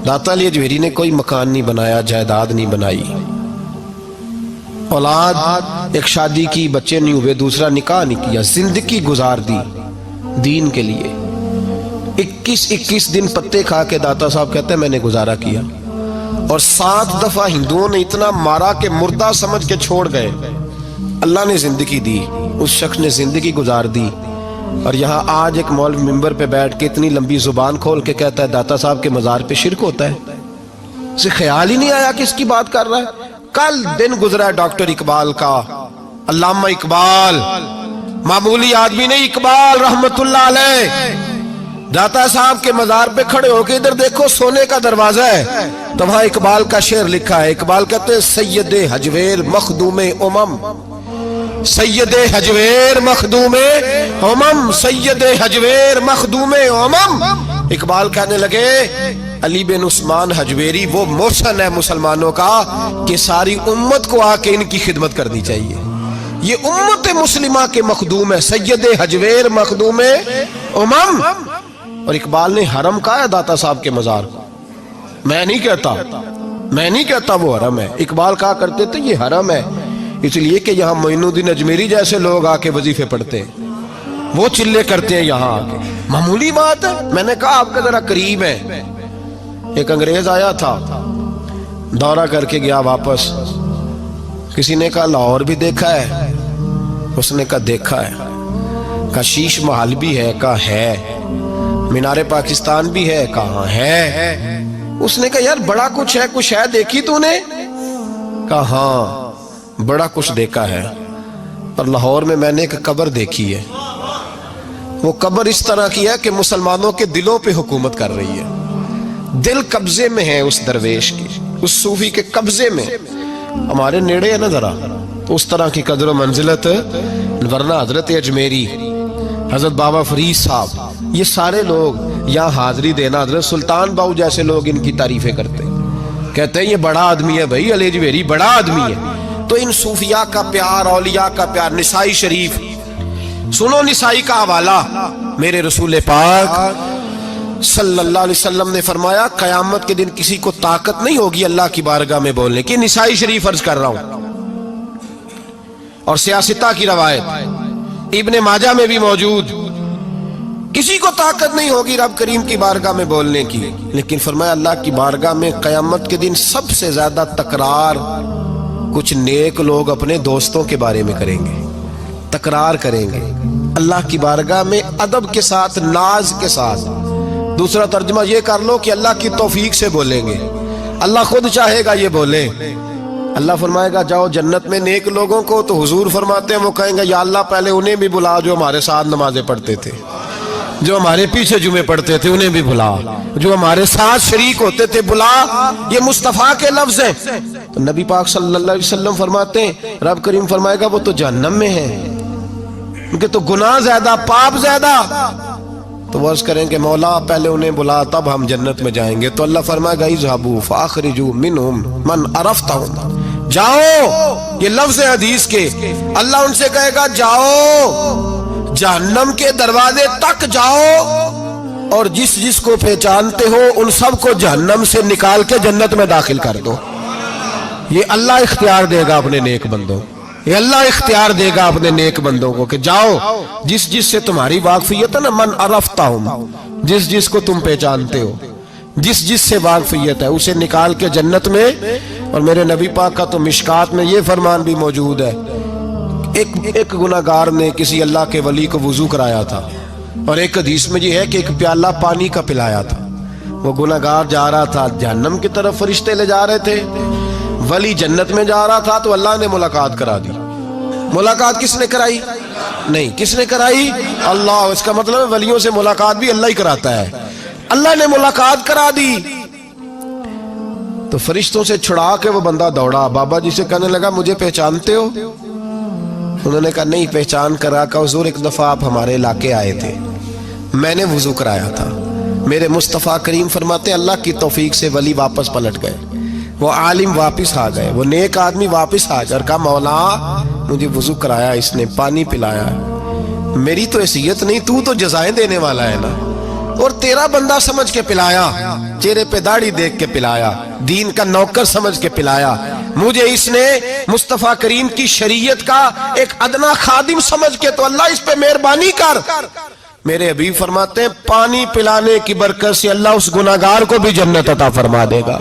दाता अली अजमेरी ने कोई मकान नहीं बनाया, जायदाद नहीं बनाई, औलाद एक शादी की, बच्चे नहीं हुए, दूसरा निकाह नहीं किया, जिंदगी गुजार दी दीन के लिए। 21 दिन पत्ते खा के दाता साहब कहते हैं मैंने गुजारा किया। और 7 दफा हिंदुओं ने इतना मारा कि मुर्दा समझ के छोड़ गए। अल्लाह ने जिंदगी दी, उस शख्स ने जिंदगी गुजार दी। और यहाँ आज एक मौलवी मिंबर पे बैठ के इतनी लंबी जुबान खोल के कहता है दाता साहब के मजार पे शिरक होता है। उसे ख्याल ही नहीं आया कि इसकी बात कर रहा है। कल दिन गुजरा है डॉक्टर इकबाल का, अल्लामा इकबाल, मामूली आदमी नहीं, इकबाल रहमतुल्लाह अलैह। दाता साहब के मजार पे खड़े होके इधर देखो, सोने का दरवाजा है, तो वहां इकबाल का शेर लिखा है। इकबाल कहते हैं सैयदे हजवेर मखदूमे उमम, सैयदे हजवेर मखदूमे उमम, सैयदे हजवेर मखदूमे उमम। इकबाल कहने लगे अली बिन उस्मान हजवेरी वो मोहसन है मुसलमानों का कि सारी उम्मत को आके इनकी खिदमत करनी चाहिए। ये उम्मत मुस्लिमा के मखदूम है, सैयदे हजवेर मखदूमे उमम। और इकबाल ने हरम कहा है दाता साहब के मजार को। मैं नहीं कहता वो हरम है। इकबाल कहा करते थे ये हरम है, इसलिए कि यहाँ मोइनुद्दीन अजमेरी जैसे लोग आके वजीफे पढ़ते हैं, वो चिल्ले करते हैं यहाँ आके। मामूली बात है। मैंने कहा आपका जरा करीब है। एक अंग्रेज आया था, दौरा करके गया वापस। किसी ने कहा लाहौर भी देखा है? उसने कहा देखा है। कहा शीश महल भी है? कहा है। मीनारे पाकिस्तान भी है? कहा है। उसने कहा यार बड़ा कुछ है देखी तूने? कहा हाँ बड़ा कुछ देखा है। और लाहौर में मैंने एक कब्र देखी है। वो कब्र इस तरह की है कि मुसलमानों के दिलों पे हुकूमत कर रही है। दिल कब्जे में है उस दरवेश की, उस सूफी के कब्जे में। हमारे नेड़े है ना जरा, तो उस तरह की कदर मंजिलत। वरना हजरत अजमेरी, हजरत बाबा फरीद साहब, ये सारे लोग यहाँ हाजिरी देना, हजरत सुल्तान बाऊ जैसे लोग इनकी तारीफें करते हैं, कहते हैं ये बड़ा आदमी है भाई, अली अजमेरी बड़ा आदमी है। तो इन सूफिया का प्यार, औलिया का प्यार। निसाई शरीफ सुनो, निसाई का हवाला। मेरे रसूल पाक सल्लल्लाहु अलैहि वसल्लम ने फरमाया कयामत के दिन किसी को ताकत नहीं होगी अल्लाह की बारगाह में बोलने की। निसाई शरीफ अर्ज कर रहा हूं। और सियासता की रवायत इब्ने माजा में भी मौजूद, किसी को ताकत नहीं होगी रब करीम की बारगाह में बोलने की। लेकिन फरमाया अल्लाह की बारगाह में कयामत के दिन सबसे ज्यादा तकरार कुछ नेक लोग अपने दोस्तों के बारे में करेंगे, तकरार करेंगे अल्लाह की बारगाह में अदब के साथ, नाज के साथ। दूसरा तर्जुमा ये कर लो कि अल्लाह की तौफीक से बोलेंगे, अल्लाह खुद चाहेगा ये बोले। अल्लाह फरमाएगा जाओ जन्नत में नेक लोगों को, तो हुजूर फरमाते हैं वो कहेंगे या अल्लाह पहले उन्हें भी बुला जो हमारे साथ नमाजें पढ़ते थे, जो हमारे पीछे जुमे पढ़ते थे उन्हें भी बुला, जो हमारे साथ शरीक होते थे बुला। ये मुस्तफा के लफ्ज हैं। तो नबी पाक सल्लल्लाहु अलैहि वसल्लम फरमाते हैं रब करीम फरमाएगा वो तो जहन्नम में है, उनके तो गुनाह ज्यादा, पाप ज्यादा। तो वर्ष करेंगे मौला पहले उन्हें बुला तब हम जन्नत में जाएंगे। तो अल्लाह फरमाएगा इज़हबू फ़अख़रिजू मिनहुम मन अरफ़तहुम, जाओ। ये लफ्ज़ है हदीस के। अल्लाह उनसे कहेगा जाओ जहन्नम के दरवाजे तक जाओ और जिस जिस को पहचानते हो उन सब को जहन्नम से निकाल के जन्नत में दाखिल कर दो। ये अल्लाह इख्तियार देगा अपने नेक बंदों, ये अल्लाह इख्तियार देगा अपने नेक बंदों को कि जाओ जिस जिस से तुम्हारी वाकफियत है ना, मन अरफ़तहुम, जिस जिस को तुम पहचानते हो, जिस जिस से वाकफियत है उसे निकाल के जन्नत में। और मेरे नबी पाक का तो मिशकात में ये फरमान भी मौजूद है, एक गुनाहगार ने किसी अल्लाह के वली को वुजू कराया था और एक हदीस में ये है कि एक प्याला पानी का पिलाया था। वो गुनाहगार जा रहा था जहन्नम की तरफ, फरिश्ते ले जा रहे थे, वली जन्नत में जा रहा था, तो अल्लाह ने मुलाकात करा दी। मुलाकात किसने कराई? नहीं, किसने कराई? अल्लाह। इसका मतलब है वलियों से मुलाकात भी अल्लाह ही कराता है। अल्लाह ने मुलाकात करा दी तो फरिश्तों से छुड़ा के वो बंदा दौड़ा बाबा जी से, कहने लगा मुझे पहचानते हो? उन्होंने कहा नहीं पहचान करा। का हुजूर एक दफा आप हमारे इलाके आए थे, मैंने वुजू कराया था। मेरे मुस्तफ़ा करीम फरमाते अल्लाह की तौफीक से वली वापस पलट गए, वो आलिम वापस आ गए, वो नेक आदमी वापस आ गए और कहा मौला मुझे वुजू कराया इसने, पानी पिलाया, मेरी तो हैसियत नहीं, तू तो जज़ाएं देने वाला है ना, اور تیرا بندہ سمجھ کے پلایا، چہرے پہ داڑھی دیکھ کے پلایا، دین کا نوکر سمجھ کے پلایا، مجھے اس نے مصطفیٰ کریم کی شریعت کا ایک ادنا خادم سمجھ کے، تو اللہ اس پہ مہربانی کر۔ میرے حبیب فرماتے ہیں پانی پلانے کی برکت سے اللہ اس گناہگار کو بھی جنت عطا فرما دے گا۔